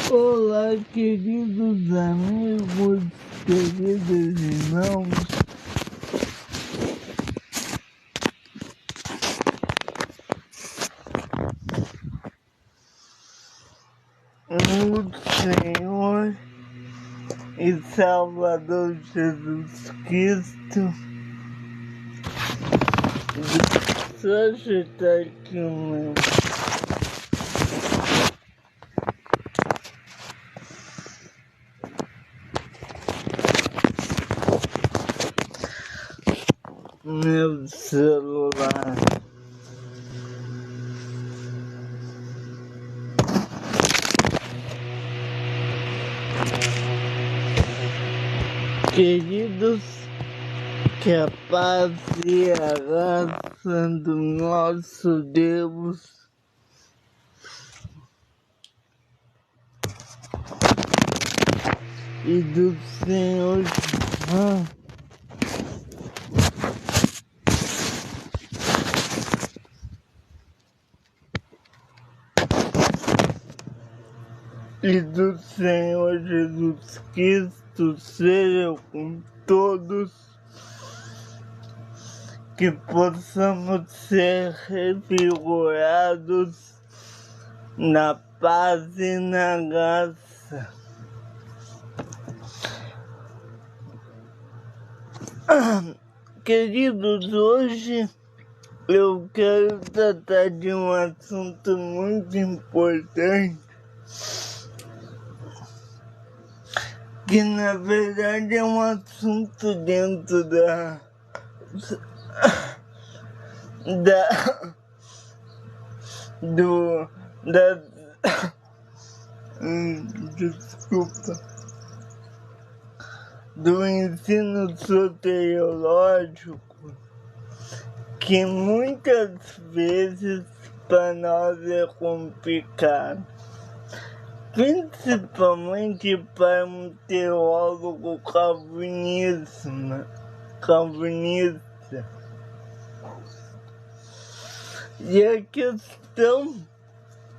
Olá, queridos amigos, queridos irmãos. O Senhor e Salvador Jesus Cristo, só agitar aqui o meu celular. Queridos, que a paz e a graça do nosso Deus e do Senhor Jesus Cristo seja com todos, que possamos ser revigorados na paz e na graça. Queridos, hoje eu quero tratar de um assunto muito importante, que na verdade é um assunto dentro do ensino soteriológico, que muitas vezes para nós é complicado, principalmente para um teólogo calvinista. E a questão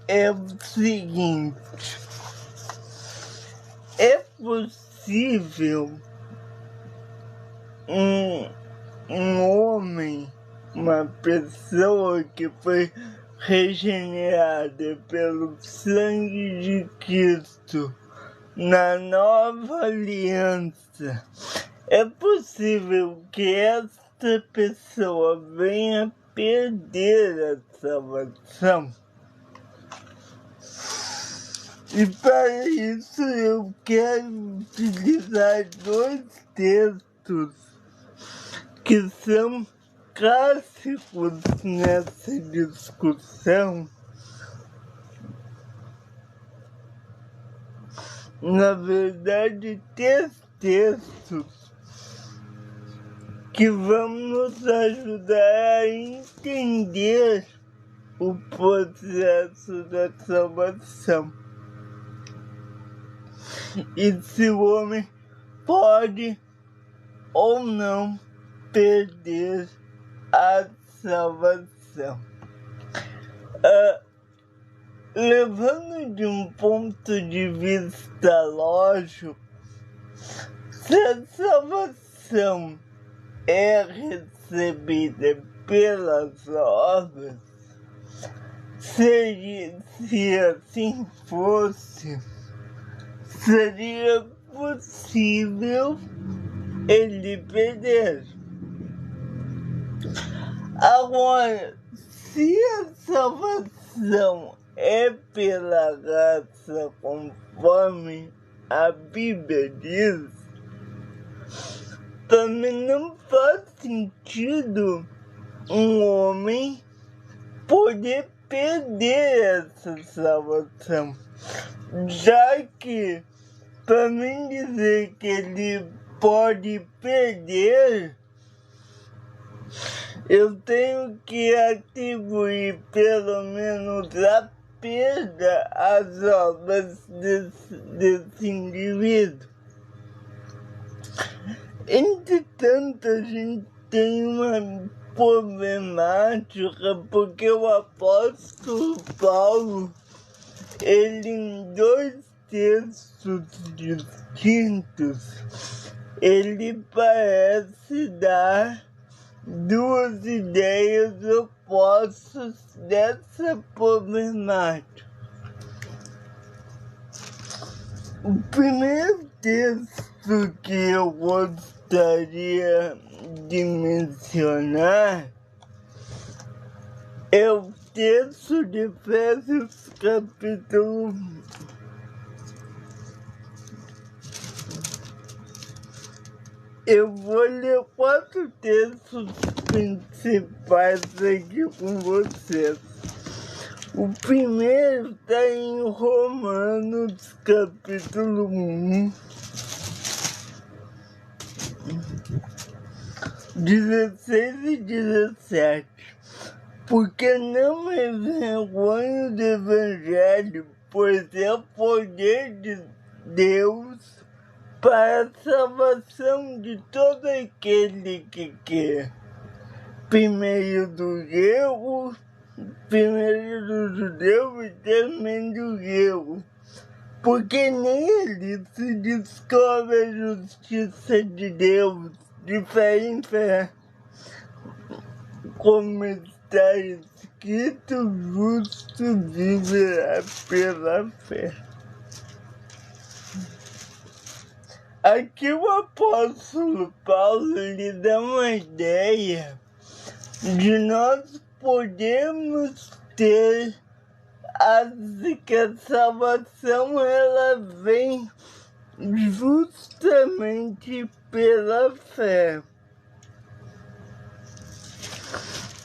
é o seguinte: é possível um homem, uma pessoa que foi regenerada pelo sangue de Cristo na nova aliança, é possível que esta pessoa venha perder a salvação? E para isso eu quero utilizar dois textos que são clássicos nessa discussão. Na verdade, textos que vão nos ajudar a entender o processo da salvação e se o homem pode ou não perder a salvação. Levando de um ponto de vista lógico, se a salvação é recebida pelas obras, se assim fosse, seria possível ele perder. Agora, se a salvação é pela graça, conforme a Bíblia diz, também não faz sentido um homem poder perder essa salvação, já que para mim dizer que ele pode perder, eu tenho que atribuir pelo menos a perda às obras desse indivíduo. Entretanto, a gente tem uma problemática, porque o apóstolo Paulo, ele em dois textos distintos, ele parece dar duas ideias opostas dessa problemática. O primeiro texto que eu gostaria de mencionar é o texto de Efésios capítulo 1. Eu vou ler 4 textos principais aqui com vocês. O primeiro está em Romanos capítulo 1, 16 e 17. Porque não me envergonho do Evangelho, pois é o poder de Deus para a salvação de todo aquele que quer. Primeiro do judeu e também do grego. Porque nele se descobre a justiça de Deus, de fé em fé. Como está escrito, justo viverá pela fé. Aqui o apóstolo Paulo lhe dá uma ideia de nós podemos ter que a salvação ela vem justamente pela fé.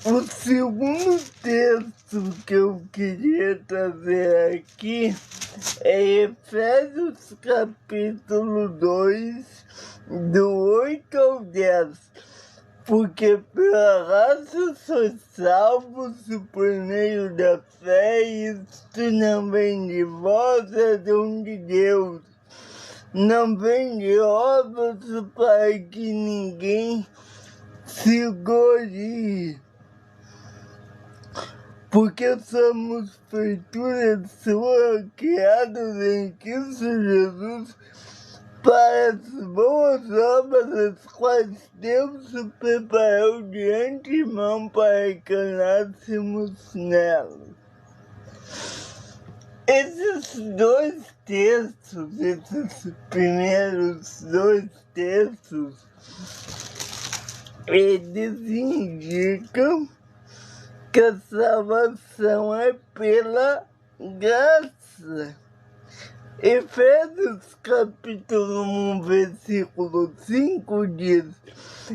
O segundo texto que eu queria trazer aqui é Efésios capítulo 2, do 8 ao 10. Porque pela graça sois salvos por meio da fé, e isto não vem de vós, é dom de Deus. Não vem de obras para que ninguém se glorie. Porque somos feitura sua, criados em Cristo Jesus, para as boas obras, as quais Deus preparou de antemão para que andássemos nelas. Esses dois textos, esses primeiros dois textos, eles indicam que a salvação é pela graça. Efésios capítulo 1, versículo 5 diz: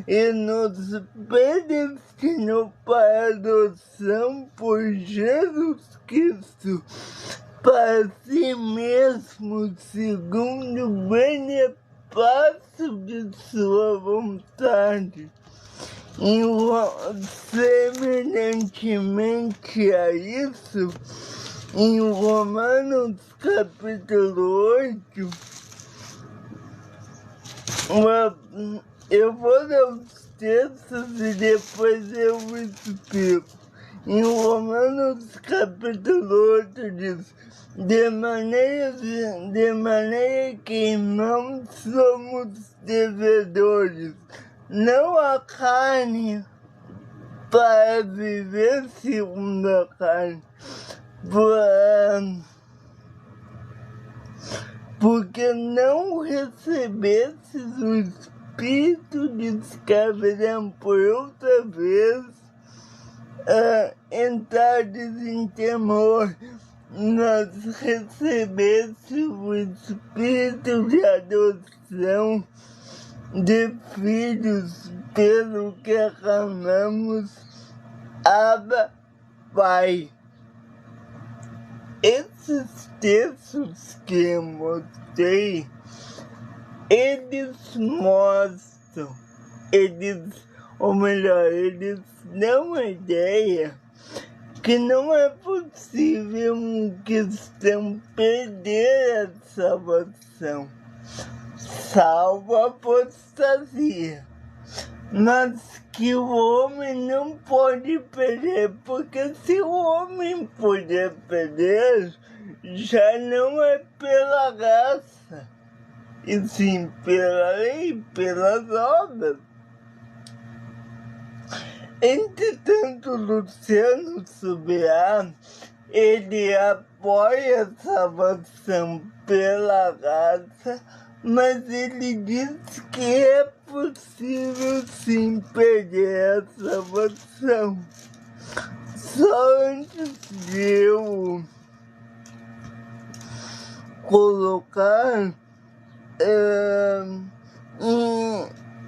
e nos predestinou para a adoção por Jesus Cristo, para si mesmo, segundo o beneplácito de sua vontade. Semelhantemente a isso, em Romanos capítulo 8, eu vou ler os textos e depois eu explico. Em Romanos capítulo 8 diz: de maneira que, irmãos, somos devedores, não a carne, para viver segundo a carne. Porque não recebestes o espírito de escravidão por outra vez, entrardes em temor, nós recebestes o espírito de adoção de filhos, pelo que clamamos, Abba, Pai. Esses textos que eu mostrei, eles dão a ideia que não é possível um cristão perder a salvação, salvo a apostasia. Mas que o homem não pode perder, porque se o homem puder perder, já não é pela graça, e sim pela lei, pelas obras. Entretanto, Luciano Subirá, ele apoia a salvação pela graça, mas ele diz que é possível sim perder a salvação. Só antes de eu colocar em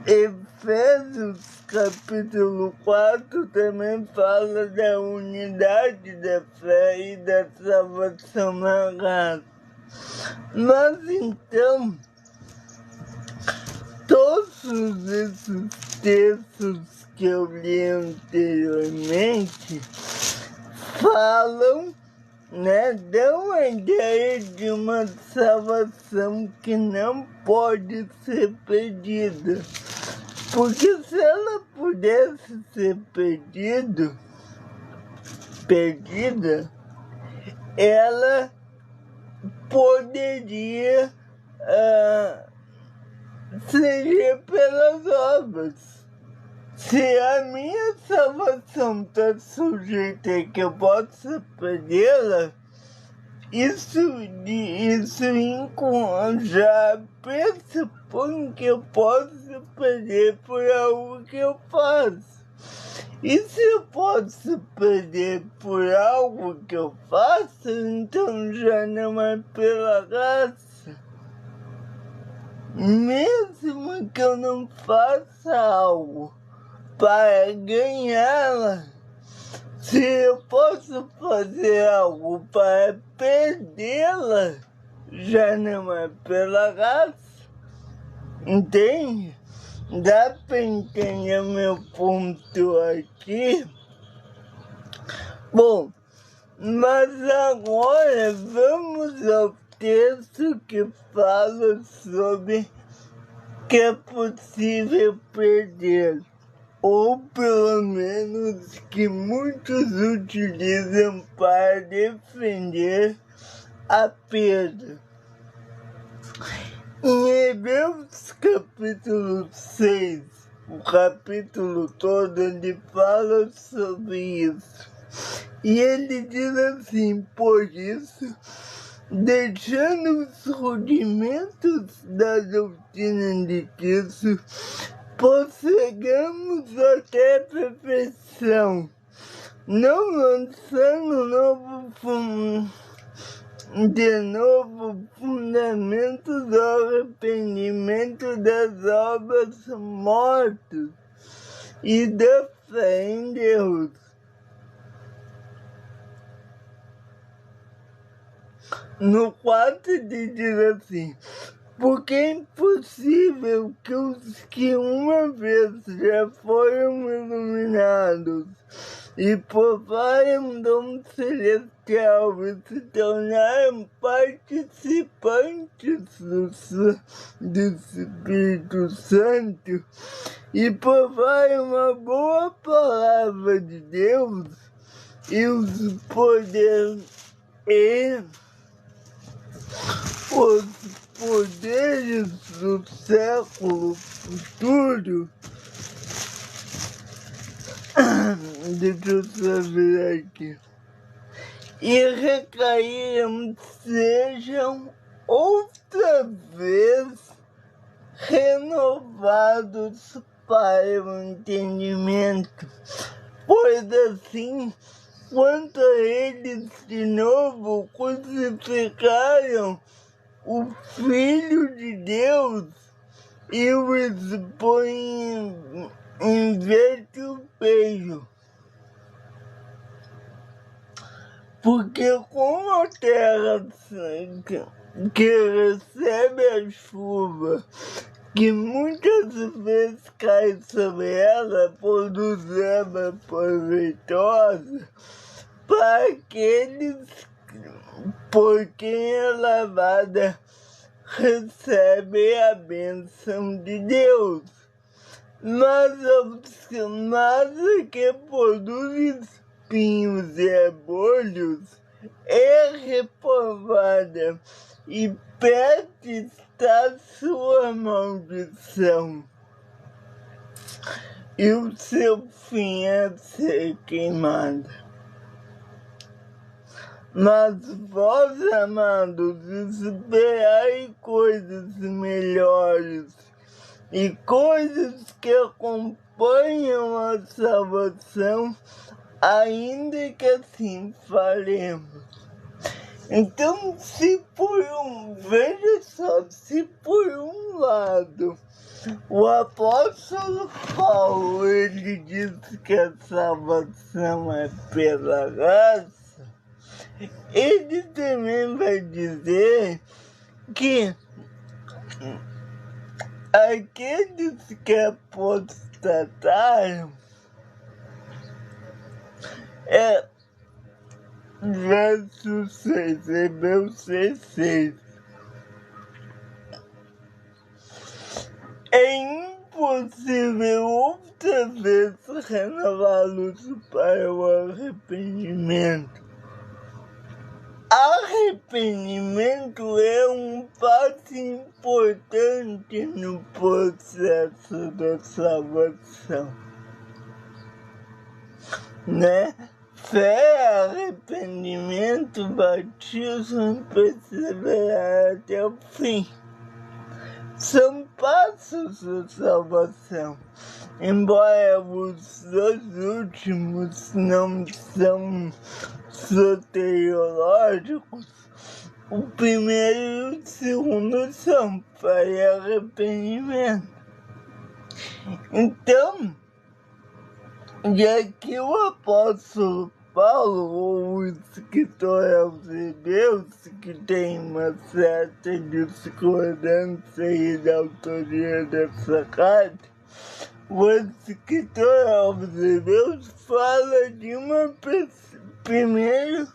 Efésios capítulo 4 também fala da unidade da fé e da salvação na graça. Mas então, todos esses textos que eu li anteriormente falam, dão a ideia de uma salvação que não pode ser perdida. Porque se ela pudesse ser perdida, ela poderia ser pelas obras. Se a minha salvação está sujeita a que eu possa perdê-la, isso já pressupõe que eu posso perder por algo que eu faço. E se eu posso perder por algo que eu faço, então já não é pela graça. Mesmo que eu não faça algo para ganhá-la, se eu posso fazer algo para perdê-la, já não é pela graça. Entende? Dá para entender meu ponto aqui? Bom, mas agora vamos ao texto que fala sobre que é possível perder, ou pelo menos que muitos utilizam para defender a perda. Em Hebreus capítulo 6, o capítulo todo, ele fala sobre isso. E ele diz assim: por isso, deixando os rudimentos da doutrina de Cristo, prosseguamos até a perfeição, não lançando de novo fundamentos do arrependimento das obras mortas e da fé em Deus. No 4 ele diz assim: porque é impossível que os que uma vez já foram iluminados e provaram dom celestial e se tornaram participantes do Espírito Santo e provaram a boa palavra de Deus e os poderes do século futuro. Deixa eu saber aqui. E recaíram, sejam outra vez renovados para o entendimento, pois assim, quanto a eles de novo crucificaram o Filho de Deus e o expõem em vituperio. Porque como a terra que recebe a chuva, que muitas vezes cai sobre ela, produz erva proveitosa para aqueles por quem é lavada, recebe a bênção de Deus. Mas que produz espinhos e abolhos é reprovada e perto está sua maldição, e o seu fim é ser queimada. Mas vós, amados, esperai coisas melhores e coisas que acompanham a salvação, ainda que assim falemos. Então, veja só, se por um lado o apóstolo Paulo, ele diz que a salvação é pela graça, ele também vai dizer que aqueles que apostataram, verso 6, Hebreus 6:6. É impossível outra vez renová-los para o arrependimento. Arrependimento é um passo importante no processo da salvação, né? Fé, arrependimento, batismo e perseverar até o fim. São passos da salvação, embora os dois últimos não são soteriológicos, o primeiro e o segundo são para arrependimento. Então, já que o apóstolo Paulo, ou o escritor aos Hebreus, que tem uma certa discordância aí da autoria dessa carta, o escritor aos Hebreus fala de uma pessoa. Primeiro,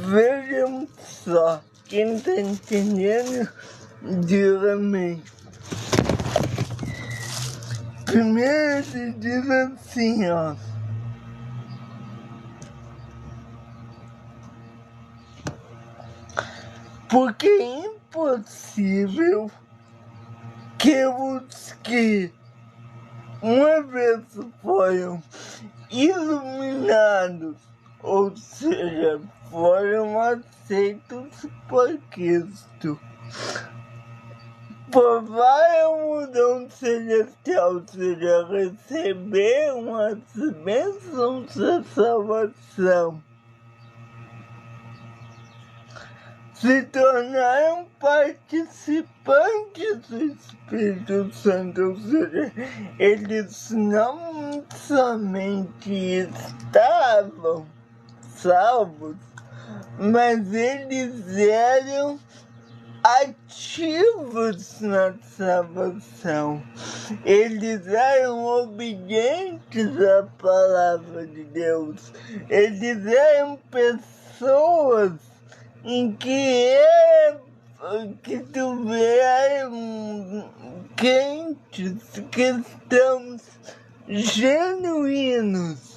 vejam só, quem está entendendo, diga amém. Primeiro ele diz assim, ó. Porque é impossível que os que uma vez foram iluminados, ou seja, foram aceitos por Cristo, provaram o dom celestial, ou seja, receberam as bênçãos da salvação, se tornaram participantes do Espírito Santo, ou seja, eles não somente estavam salvos, mas eles eram ativos na salvação. Eles eram obedientes à palavra de Deus. Eles eram pessoas em que tiveram crentes, cristãos genuínos.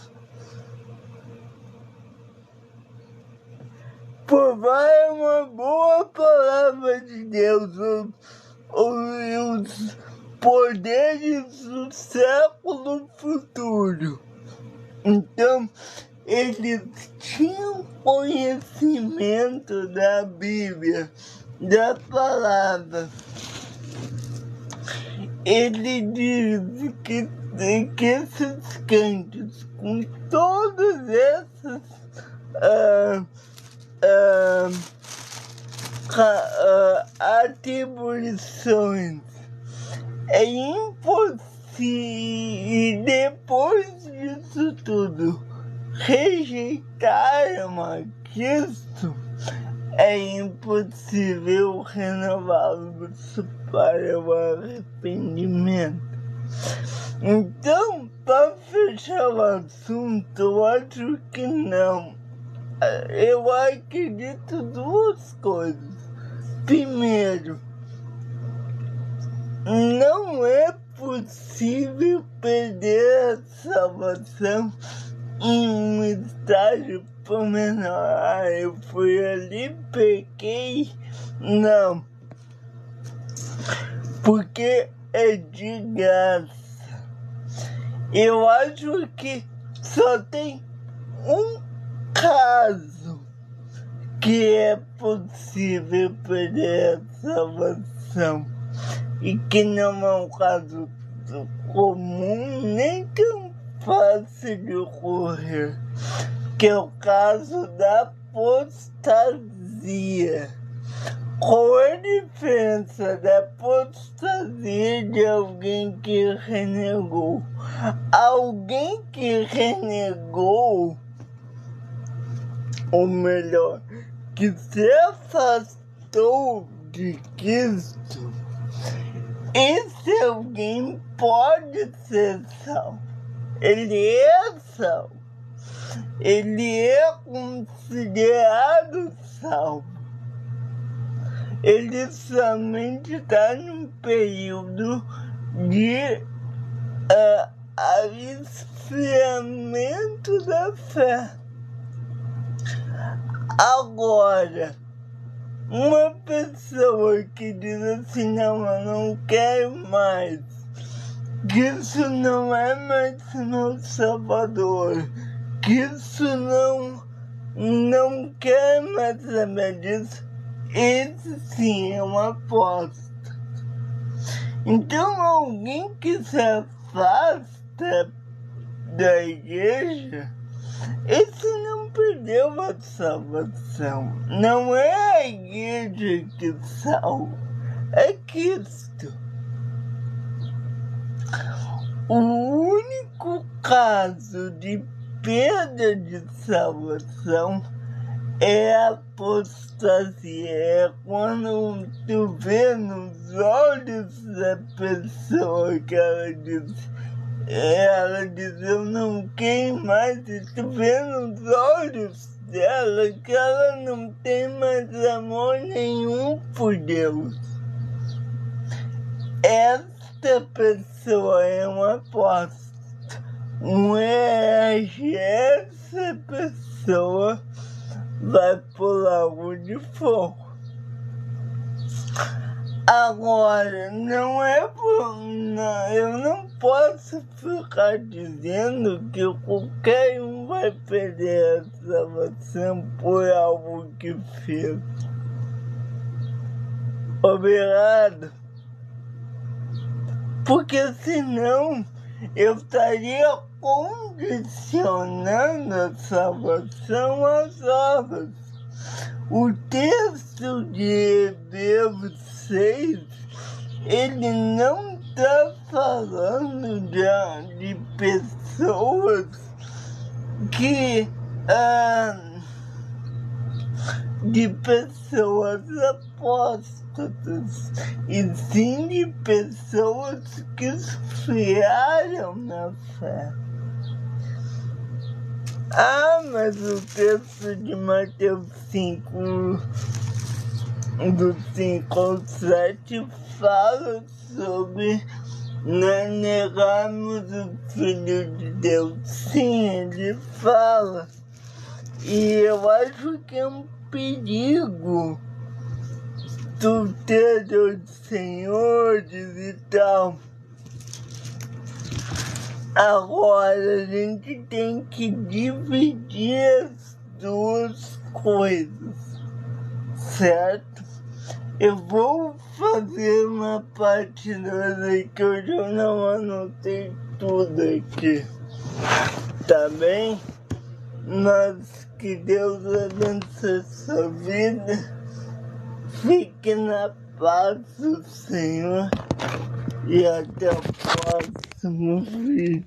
Provar uma boa palavra de Deus, os poderes do século futuro. Então, eles tinham conhecimento da Bíblia, da palavra. Ele diz que esses crentes, com todas essas atribuições, é impossível, e depois disso tudo, rejeitaram a Cristo, é impossível renová-los para o arrependimento. Então, para fechar o assunto, eu acho que não. Eu acredito duas coisas. Primeiro, não é possível perder a salvação em um estágio por menor. Eu fui ali, peguei. Não. Porque é de graça. Eu acho que só tem um caso que é possível perder a salvação e que não é um caso comum nem tão fácil de ocorrer, que é o caso da apostasia. Qual é a diferença da apostasia de alguém que renegou? Alguém que renegou, ou melhor, que se afastou de Cristo, esse alguém pode ser salvo. Ele é salvo. Ele é considerado salvo. Ele somente está num período de esfriamento da fé. Agora, uma pessoa que diz assim, não, eu não quero mais, que isso não é mais meu Salvador, que isso não quer mais saber disso, esse sim é uma aposta. Então, alguém que se afasta da igreja, esse não perdeu a salvação. Não é a igreja que salva, é Cristo. O único caso de perda de salvação é a apostasia. É quando tu vê nos olhos da pessoa que ela diz, eu não quero mais, e tu vê nos olhos dela que ela não tem mais amor nenhum por Deus. Esta pessoa é uma aposta. Um herege, essa pessoa vai pro lago de fogo. Agora, eu não posso ficar dizendo que qualquer um vai perder a salvação por algo que fez. Obrigado. Porque senão eu estaria condicionando a salvação às obras. O texto de Hebreus 6, ele não está falando de pessoas que de pessoas apóstatas, e sim de pessoas que esfriaram na fé. Mas o texto de Mateus 5, do 5 ao 7, fala sobre não negarmos o Filho de Deus. Sim, ele fala. E eu acho que é um perigo tu ter os senhores e tal. Agora a gente tem que dividir as duas coisas, certo? Eu vou fazer uma parte 2 que hoje eu não anotei tudo aqui, tá bem? Mas que Deus abençoe sua vida. Fique na paz do Senhor e até o próximo vídeo.